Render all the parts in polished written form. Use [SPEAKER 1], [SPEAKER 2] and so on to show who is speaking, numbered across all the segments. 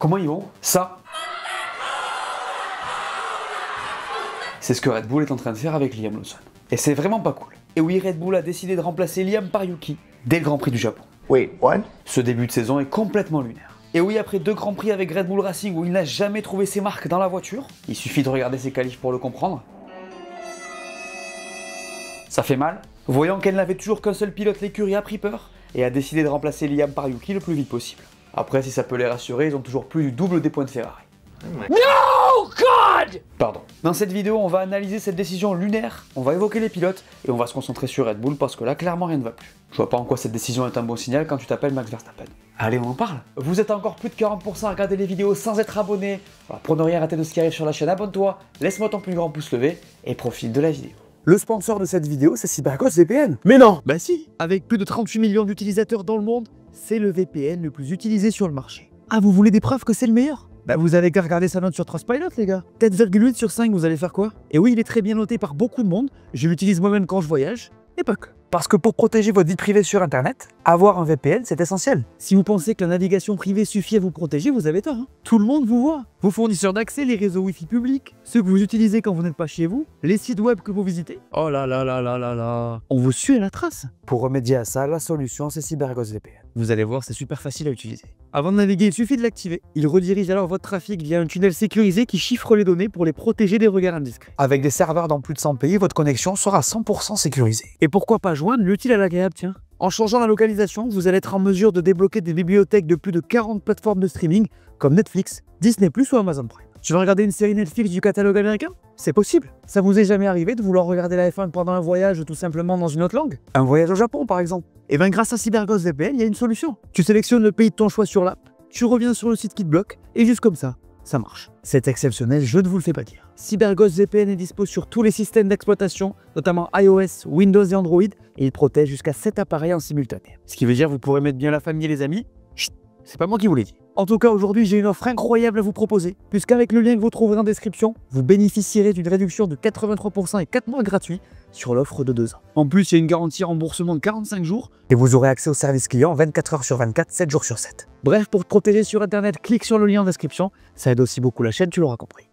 [SPEAKER 1] Comment ils vont? Ça, c'est ce que Red Bull est en train de faire avec Liam Lawson. Et c'est vraiment pas cool. Et oui, Red Bull a décidé de remplacer Liam par Yuki dès le Grand Prix du Japon.
[SPEAKER 2] Wait, what?
[SPEAKER 1] Ce début de saison est complètement lunaire. Et oui, après 2 Grands Prix avec Red Bull Racing où il n'a jamais trouvé ses marques dans la voiture, il suffit de regarder ses qualifs pour le comprendre. Ça fait mal. Voyant qu'elle n'avait toujours qu'un seul pilote, l'écurie a pris peur et a décidé de remplacer Liam par Yuki le plus vite possible. Après, si ça peut les rassurer, ils ont toujours plus du double des points de Ferrari.
[SPEAKER 2] No, God!
[SPEAKER 1] Pardon. Dans cette vidéo, on va analyser cette décision lunaire, on va évoquer les pilotes et on va se concentrer sur Red Bull parce que là, clairement, rien ne va plus. Je vois pas en quoi cette décision est un bon signal quand tu t'appelles Max Verstappen. Allez, on en parle. Vous êtes encore plus de 40% à regarder les vidéos sans être abonné. Alors pour ne rien rater de ce qui arrive sur la chaîne, abonne-toi, laisse-moi ton plus grand pouce levé et profite de la vidéo. Le sponsor de cette vidéo, c'est CyberGhost VPN.
[SPEAKER 2] Mais non!
[SPEAKER 3] Bah si, avec plus de 38 millions d'utilisateurs dans le monde, c'est le VPN le plus utilisé sur le marché. Ah, vous voulez des preuves que c'est le meilleur? Bah vous avez qu'à regarder sa note sur Trustpilot les gars. 4,8 sur 5, vous allez faire quoi? Et oui, il est très bien noté par beaucoup de monde, je l'utilise moi-même quand je voyage, et pas que.
[SPEAKER 1] Parce que pour protéger votre vie privée sur Internet, avoir un VPN, c'est essentiel.
[SPEAKER 3] Si vous pensez que la navigation privée suffit à vous protéger, vous avez tort. Tout le monde vous voit. Vos fournisseurs d'accès, les réseaux Wi-Fi publics, ceux que vous utilisez quand vous n'êtes pas chez vous, les sites web que vous visitez. Oh là là là là là là. On vous suit à la trace.
[SPEAKER 1] Pour remédier à ça, la solution, c'est CyberGhost VPN.
[SPEAKER 3] Vous allez voir, c'est super facile à utiliser. Avant de naviguer, il suffit de l'activer. Il redirige alors votre trafic via un tunnel sécurisé qui chiffre les données pour les protéger des regards indiscrets.
[SPEAKER 1] Avec des serveurs dans plus de 100 pays, votre connexion sera 100% sécurisée.
[SPEAKER 3] Et pourquoi pas joindre l'utile à l'agréable, tiens. En changeant la localisation, vous allez être en mesure de débloquer des bibliothèques de plus de 40 plateformes de streaming comme Netflix, Disney+, ou Amazon Prime. Tu veux regarder une série Netflix du catalogue américain? C'est possible. Ça vous est jamais arrivé de vouloir regarder la F1 pendant un voyage tout simplement dans une autre langue? Un voyage au Japon par exemple. Et bien grâce à CyberGhost VPN, il y a une solution. Tu sélectionnes le pays de ton choix sur l'app, tu reviens sur le site qui te bloque, et juste comme ça marche. C'est exceptionnel, je ne vous le fais pas dire. CyberGhost VPN est dispo sur tous les systèmes d'exploitation, notamment iOS, Windows et Android, et il protège jusqu'à 7 appareils en simultané. Ce qui veut dire que vous pourrez mettre bien la famille et les amis. Chut, c'est pas moi qui vous l'ai dit. En tout cas, aujourd'hui, j'ai une offre incroyable à vous proposer, puisqu'avec le lien que vous trouverez en description, vous bénéficierez d'une réduction de 83% et 4 mois gratuits sur l'offre de 2 ans. En plus, il y a une garantie remboursement de 45 jours.
[SPEAKER 1] Et vous aurez accès au service client 24 heures sur 24, 7 jours sur 7.
[SPEAKER 3] Bref, pour te protéger sur Internet, clique sur le lien en description. Ça aide aussi beaucoup la chaîne, tu l'auras compris.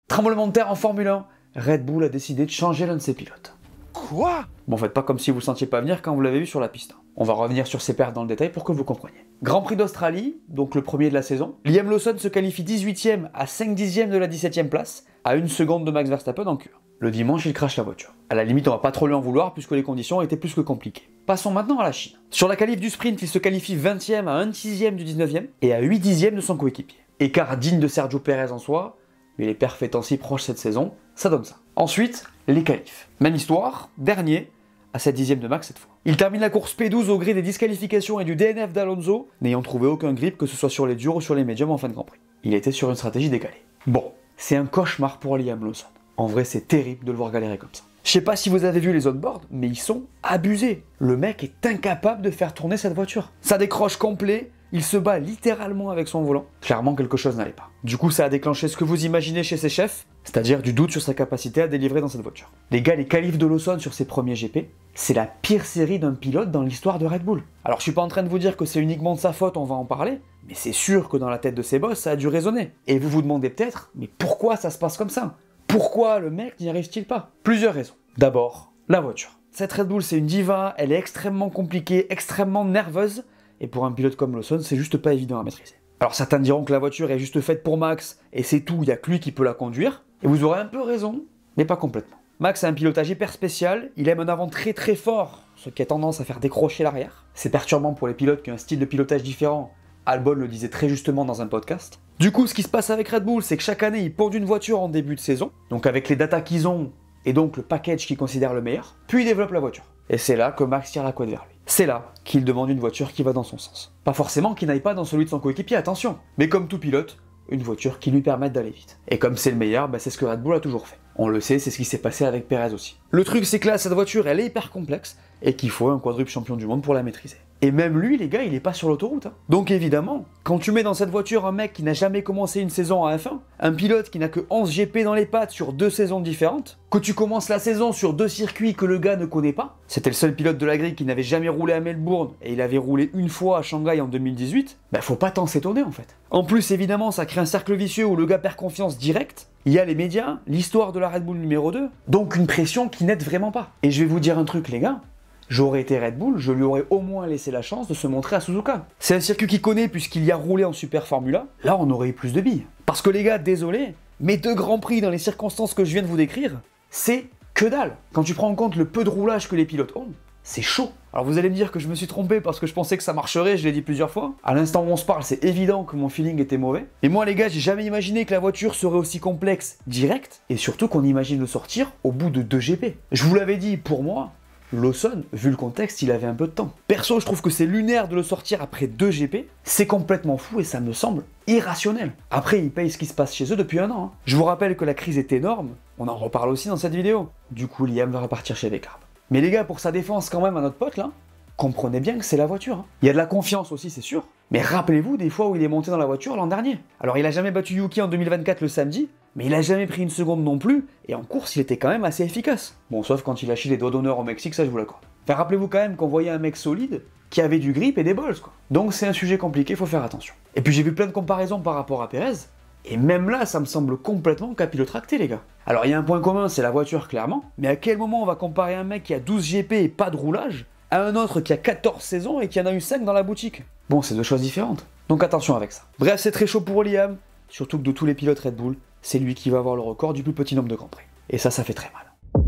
[SPEAKER 3] Tremblement de terre en Formule 1. Red Bull a décidé de changer l'un de ses pilotes.
[SPEAKER 2] Quoi?
[SPEAKER 1] Bon, faites pas comme si vous le sentiez pas venir quand vous l'avez vu sur la piste. On va revenir sur ses pertes dans le détail pour que vous compreniez. Grand Prix d'Australie, donc le premier de la saison. Liam Lawson se qualifie 18ème à 5 dixièmes de la 17ème place, à 1 seconde de Max Verstappen en Q1. Le dimanche, il crache la voiture. À la limite, on va pas trop lui en vouloir puisque les conditions étaient plus que compliquées. Passons maintenant à la Chine. Sur la qualif du sprint, il se qualifie 20ème à 1 dixième du 19ème et à 8 dixièmes de son coéquipier. Écart digne de Sergio Pérez en soi, mais les perfs étant si proches cette saison, ça donne ça. Ensuite, les qualifs. Même histoire, dernier, à 7 dixièmes de Max cette fois. Il termine la course P12 au gré des disqualifications et du DNF d'Alonso, n'ayant trouvé aucun grip que ce soit sur les durs ou sur les médiums en fin de Grand Prix. Il était sur une stratégie décalée. Bon, c'est un cauchemar pour Liam Lawson. En vrai, c'est terrible de le voir galérer comme ça. Je sais pas si vous avez vu les on-board, mais ils sont abusés. Le mec est incapable de faire tourner cette voiture. Ça décroche complet, il se bat littéralement avec son volant. Clairement, quelque chose n'allait pas. Du coup, ça a déclenché ce que vous imaginez chez ses chefs, c'est-à-dire du doute sur sa capacité à délivrer dans cette voiture. Les gars, les qualifs de Lawson sur ses premiers GP, c'est la pire série d'un pilote dans l'histoire de Red Bull. Alors je suis pas en train de vous dire que c'est uniquement de sa faute, on va en parler, mais c'est sûr que dans la tête de ses boss, ça a dû résonner. Et vous vous demandez peut-être, mais pourquoi ça se passe comme ça? Pourquoi le mec n'y arrive-t-il pas? Plusieurs raisons. D'abord, la voiture. Cette Red Bull, c'est une diva, elle est extrêmement compliquée, extrêmement nerveuse, et pour un pilote comme Lawson, c'est juste pas évident à maîtriser. Alors certains diront que la voiture est juste faite pour Max, et c'est tout, il n'y a que lui qui peut la conduire, et vous aurez un peu raison, mais pas complètement. Max a un pilotage hyper spécial, il aime un avant très très fort, ce qui a tendance à faire décrocher l'arrière. C'est perturbant pour les pilotes qui ont un style de pilotage différent, Albon le disait très justement dans un podcast. Du coup, ce qui se passe avec Red Bull, c'est que chaque année, ils pondent une voiture en début de saison, donc avec les datas qu'ils ont, et donc le package qu'ils considèrent le meilleur, puis ils développent la voiture. Et c'est là que Max tire la couette vers lui. C'est là qu'il demande une voiture qui va dans son sens. Pas forcément qu'il n'aille pas dans celui de son coéquipier, attention, mais comme tout pilote, une voiture qui lui permette d'aller vite. Et comme c'est le meilleur, c'est ce que Red Bull a toujours fait. On le sait, c'est ce qui s'est passé avec Pérez aussi. Le truc, c'est que là, cette voiture, elle est hyper complexe, et qu'il faut un quadruple champion du monde pour la maîtriser. Et même lui, les gars, il est pas sur l'autoroute. Hein. Donc évidemment, quand tu mets dans cette voiture un mec qui n'a jamais commencé une saison en F1, un pilote qui n'a que 11 GP dans les pattes sur 2 saisons différentes, que tu commences la saison sur 2 circuits que le gars ne connaît pas, c'était le seul pilote de la grille qui n'avait jamais roulé à Melbourne et il avait roulé une fois à Shanghai en 2018, bah faut pas tant s'étonner en fait. En plus évidemment ça crée un cercle vicieux où le gars perd confiance direct, il y a les médias, l'histoire de la Red Bull numéro 2, donc une pression qui n'aide vraiment pas. Et je vais vous dire un truc les gars, j'aurais été Red Bull, je lui aurais au moins laissé la chance de se montrer à Suzuka. C'est un circuit qu'il connaît puisqu'il y a roulé en Super Formula, là on aurait eu plus de billes. Parce que les gars, désolé, mais 2 grands prix dans les circonstances que je viens de vous décrire, c'est que dalle. Quand tu prends en compte le peu de roulage que les pilotes ont, c'est chaud. Alors vous allez me dire que je me suis trompé parce que je pensais que ça marcherait, je l'ai dit plusieurs fois. À l'instant où on se parle, c'est évident que mon feeling était mauvais. Et moi les gars, j'ai jamais imaginé que la voiture serait aussi complexe direct, et surtout qu'on imagine le sortir au bout de 2 GP. Je vous l'avais dit, pour moi, Lawson, vu le contexte, il avait un peu de temps. Perso, je trouve que c'est lunaire de le sortir après 2 GP, c'est complètement fou et ça me semble irrationnel. Après, ils payent ce qui se passe chez eux depuis un an. Hein. Je vous rappelle que la crise est énorme, on en reparle aussi dans cette vidéo. Du coup, Liam va repartir chez Descartes. Mais les gars, pour sa défense quand même à notre pote là, comprenez bien que c'est la voiture. Hein. Il y a de la confiance aussi, c'est sûr. Mais rappelez-vous des fois où il est monté dans la voiture l'an dernier. Alors il a jamais battu Yuki en 2024 le samedi, mais il a jamais pris une seconde non plus, et en course il était quand même assez efficace. Bon, sauf quand il a chié les doigts d'honneur au Mexique, ça je vous l'accorde. Enfin, rappelez-vous quand même qu'on voyait un mec solide, qui avait du grip et des balls quoi. Donc c'est un sujet compliqué, faut faire attention. Et puis j'ai vu plein de comparaisons par rapport à Perez, et même là ça me semble complètement capillotracté les gars. Alors il y a un point commun, c'est la voiture clairement, mais à quel moment on va comparer un mec qui a 12 GP et pas de roulage, à un autre qui a 14 saisons et qui en a eu 5 dans la boutique? Bon, c'est 2 choses différentes. Donc attention avec ça. Bref, c'est très chaud pour Liam, surtout que de tous les pilotes Red Bull, c'est lui qui va avoir le record du plus petit nombre de Grands Prix. Et ça fait très mal.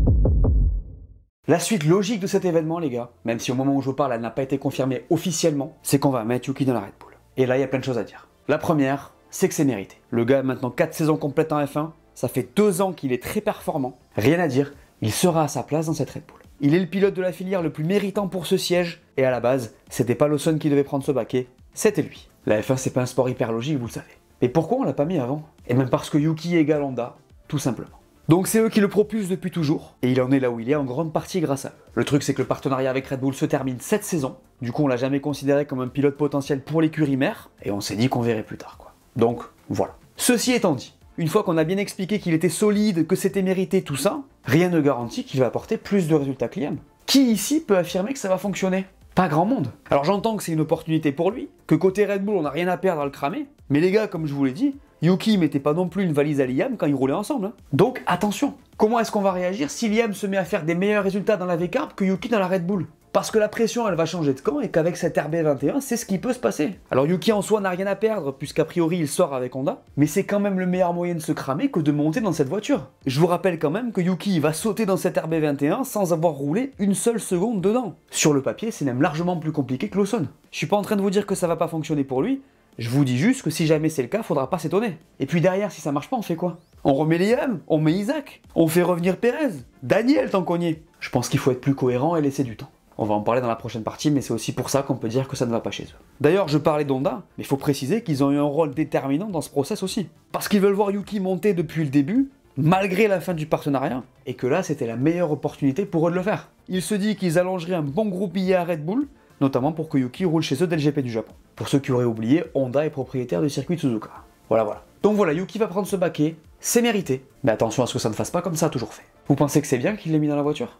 [SPEAKER 1] La suite logique de cet événement, les gars, même si au moment où je vous parle, elle n'a pas été confirmée officiellement, c'est qu'on va mettre Yuki dans la Red Bull. Et là, il y a plein de choses à dire. La première, c'est que c'est mérité. Le gars a maintenant 4 saisons complètes en F1, ça fait 2 ans qu'il est très performant. Rien à dire, il sera à sa place dans cette Red Bull. Il est le pilote de la filière le plus méritant pour ce siège, et à la base, c'était pas Lawson qui devait prendre ce baquet, c'était lui. La F1 c'est pas un sport hyper logique, vous le savez. Mais pourquoi on l'a pas mis avant? Et même parce que Yuki égale Honda, tout simplement. Donc c'est eux qui le propulsent depuis toujours, et il en est là où il est en grande partie grâce à eux. Le truc c'est que le partenariat avec Red Bull se termine cette saison, du coup on l'a jamais considéré comme un pilote potentiel pour l'écurie mère, et on s'est dit qu'on verrait plus tard quoi. Donc voilà. Ceci étant dit, une fois qu'on a bien expliqué qu'il était solide, que c'était mérité, tout ça, rien ne garantit qu'il va apporter plus de résultats que Liam. Qui ici peut affirmer que ça va fonctionner? Pas grand monde. Alors j'entends que c'est une opportunité pour lui, que côté Red Bull on n'a rien à perdre à le cramer, mais les gars, comme je vous l'ai dit, Yuki mettait pas non plus une valise à Liam quand ils roulaient ensemble. Hein. Donc attention, comment est-ce qu'on va réagir si Liam se met à faire des meilleurs résultats dans la V-Carb que Yuki dans la Red Bull? Parce que la pression elle va changer de camp et qu'avec cette RB21 c'est ce qui peut se passer. Alors Yuki en soi n'a rien à perdre puisqu'a priori il sort avec Honda, mais c'est quand même le meilleur moyen de se cramer que de monter dans cette voiture. Je vous rappelle quand même que Yuki va sauter dans cette RB21 sans avoir roulé une seule seconde dedans. Sur le papier c'est même largement plus compliqué que Lawson. Je suis pas en train de vous dire que ça va pas fonctionner pour lui, je vous dis juste que si jamais c'est le cas, faudra pas s'étonner. Et puis derrière si ça marche pas on fait quoi? On remet Liam, on met Isaac, on fait revenir Perez, Daniel tant qu'on y est. Je pense qu'il faut être plus cohérent et laisser du temps. On va en parler dans la prochaine partie, mais c'est aussi pour ça qu'on peut dire que ça ne va pas chez eux. D'ailleurs, je parlais d'Honda, mais il faut préciser qu'ils ont eu un rôle déterminant dans ce process aussi. Parce qu'ils veulent voir Yuki monter depuis le début, malgré la fin du partenariat, et que là, c'était la meilleure opportunité pour eux de le faire. Il se dit qu'ils allongeraient un bon groupe billet à Red Bull, notamment pour que Yuki roule chez eux dès le GP du Japon. Pour ceux qui auraient oublié, Honda est propriétaire du circuit de Suzuka. Voilà. Donc voilà, Yuki va prendre ce baquet, c'est mérité, mais attention à ce que ça ne fasse pas comme ça a toujours fait. Vous pensez que c'est bien qu'il l'ait mis dans la voiture ?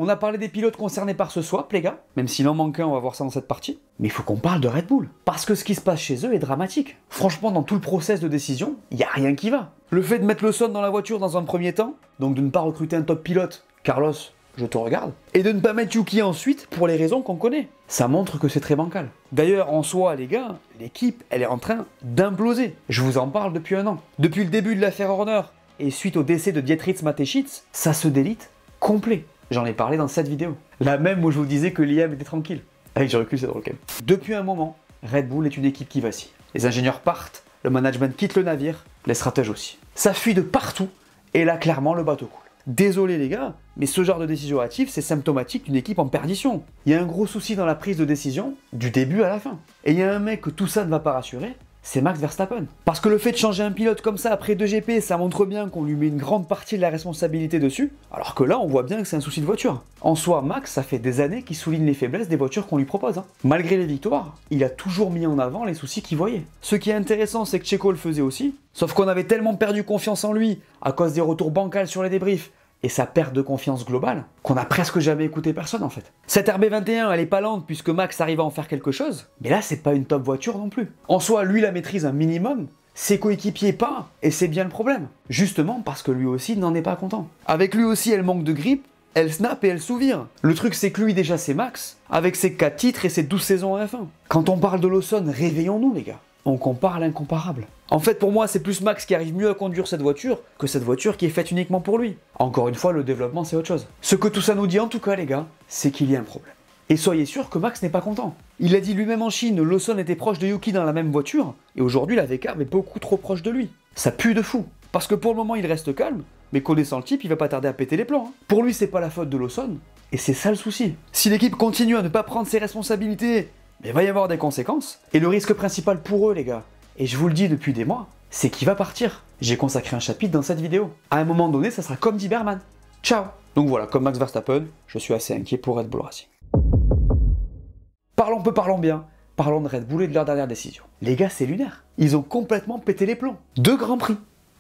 [SPEAKER 1] On a parlé des pilotes concernés par ce swap, les gars, même s'il en manque un, on va voir ça dans cette partie. Mais il faut qu'on parle de Red Bull, parce que ce qui se passe chez eux est dramatique. Franchement, dans tout le process de décision, il n'y a rien qui va. Le fait de mettre Lawson dans la voiture dans un premier temps, donc de ne pas recruter un top pilote, Carlos, je te regarde, et de ne pas mettre Yuki ensuite pour les raisons qu'on connaît. Ça montre que c'est très bancal. D'ailleurs, en soi, les gars, l'équipe, elle est en train d'imploser. Je vous en parle depuis un an. Depuis le début de l'affaire Horner, et suite au décès de Dietrich Mateschitz, ça se délite complet. J'en ai parlé dans cette vidéo. La même où je vous disais que Liam était tranquille. Avec du recul, c'est drôle quand même. Depuis un moment, Red Bull est une équipe qui vacille. Les ingénieurs partent, le management quitte le navire, les stratèges aussi. Ça fuit de partout, et là, clairement, le bateau coule. Désolé les gars, mais ce genre de décision hâtive, c'est symptomatique d'une équipe en perdition. Il y a un gros souci dans la prise de décision, du début à la fin. Et il y a un mec que tout ça ne va pas rassurer, c'est Max Verstappen. Parce que le fait de changer un pilote comme ça après 2 GP, ça montre bien qu'on lui met une grande partie de la responsabilité dessus, alors que là on voit bien que c'est un souci de voiture. En soi, Max, ça fait des années qu'il souligne les faiblesses des voitures qu'on lui propose. Malgré les victoires, il a toujours mis en avant les soucis qu'il voyait. Ce qui est intéressant, c'est que Checo le faisait aussi, sauf qu'on avait tellement perdu confiance en lui, à cause des retours bancals sur les débriefs, et sa perte de confiance globale, qu'on a presque jamais écouté personne en fait. Cette RB21, elle est pas lente puisque Max arrive à en faire quelque chose, mais là c'est pas une top voiture non plus. En soi, lui la maîtrise un minimum, ses coéquipiers pas, et c'est bien le problème. Justement parce que lui aussi n'en est pas content. Avec lui aussi elle manque de grip, elle snap et elle souvire. Le truc c'est que lui déjà c'est Max, avec ses 4 titres et ses 12 saisons à F1. Quand on parle de Lawson, réveillons-nous les gars. On compare l'incomparable. En fait, pour moi, c'est plus Max qui arrive mieux à conduire cette voiture que cette voiture qui est faite uniquement pour lui. Encore une fois, le développement, c'est autre chose. Ce que tout ça nous dit en tout cas, les gars, c'est qu'il y a un problème. Et soyez sûr que Max n'est pas content. Il a dit lui-même en Chine, Lawson était proche de Yuki dans la même voiture, et aujourd'hui, la V-Carb est beaucoup trop proche de lui. Ça pue de fou. Parce que pour le moment, il reste calme, mais connaissant le type, il va pas tarder à péter les plombs. Pour lui, c'est pas la faute de Lawson, et c'est ça le souci. Si l'équipe continue à ne pas prendre ses responsabilités, il va y avoir des conséquences. Et le risque principal pour eux, les gars, et je vous le dis depuis des mois, c'est qu'il va partir. J'ai consacré un chapitre dans cette vidéo. À un moment donné, ça sera comme dit Berman. Ciao. Donc voilà, comme Max Verstappen, je suis assez inquiet pour Red Bull Racing. Parlons peu, parlons bien. Parlons de Red Bull et de leur dernière décision. Les gars, c'est lunaire. Ils ont complètement pété les plombs. 2 grands prix.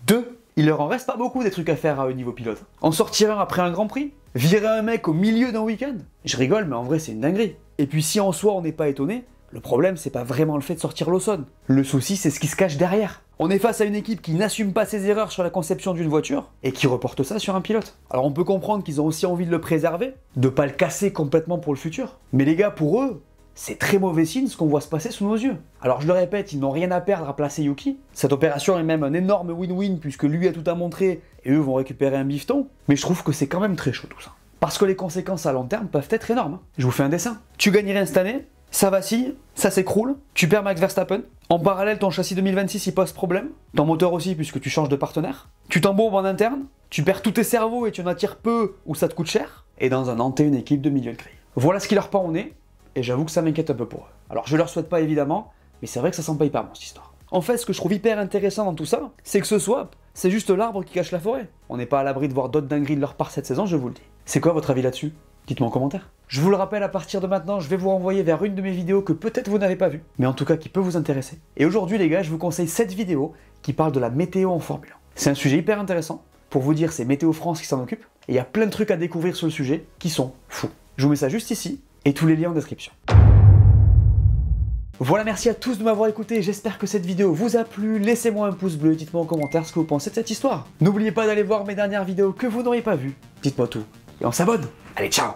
[SPEAKER 1] 2. Il leur en reste pas beaucoup des trucs à faire à eux niveau pilote. En sortir un après un grand prix. Virer un mec au milieu d'un week-end. Je rigole, mais en vrai, c'est une dinguerie. Et puis si en soi on n'est pas étonné, le problème c'est pas vraiment le fait de sortir Lawson. Le souci c'est ce qui se cache derrière. On est face à une équipe qui n'assume pas ses erreurs sur la conception d'une voiture et qui reporte ça sur un pilote. Alors on peut comprendre qu'ils ont aussi envie de le préserver, de pas le casser complètement pour le futur. Mais les gars, pour eux, c'est très mauvais signe ce qu'on voit se passer sous nos yeux. Alors je le répète, ils n'ont rien à perdre à placer Yuki. Cette opération est même un énorme win-win puisque lui a tout à montrer et eux vont récupérer un bifton. Mais je trouve que c'est quand même très chaud tout ça. Parce que les conséquences à long terme peuvent être énormes. Je vous fais un dessin. Tu gagnes rien cette année, ça vacille, ça s'écroule, tu perds Max Verstappen. En parallèle, ton châssis 2026 il pose problème, ton moteur aussi puisque tu changes de partenaire. Tu t'embourbes en interne, tu perds tous tes cerveaux et tu en attires peu ou ça te coûte cher. Et dans un an, t'es une équipe de milieu de grille. Voilà ce qui leur pend au nez, et j'avoue que ça m'inquiète un peu pour eux. Alors je leur souhaite pas évidemment, mais c'est vrai que ça sent pas hyper bon cette histoire. En fait, ce que je trouve hyper intéressant dans tout ça, c'est que ce swap, c'est juste l'arbre qui cache la forêt. On n'est pas à l'abri de voir d'autres dingueries de leur part cette saison, je vous le dis. C'est quoi votre avis là-dessus? Dites-moi en commentaire. Je vous le rappelle, à partir de maintenant, je vais vous renvoyer vers une de mes vidéos que peut-être vous n'avez pas vue, mais en tout cas qui peut vous intéresser. Et aujourd'hui les gars, je vous conseille cette vidéo qui parle de la météo en Formule 1. C'est un sujet hyper intéressant. Pour vous dire, c'est Météo France qui s'en occupe. Et il y a plein de trucs à découvrir sur le sujet qui sont fous. Je vous mets ça juste ici, et tous les liens en description. Voilà, merci à tous de m'avoir écouté, j'espère que cette vidéo vous a plu, laissez-moi un pouce bleu, dites-moi en commentaire ce que vous pensez de cette histoire. N'oubliez pas d'aller voir mes dernières vidéos que vous n'auriez pas vues, dites-moi tout, et on s'abonne. Allez, ciao!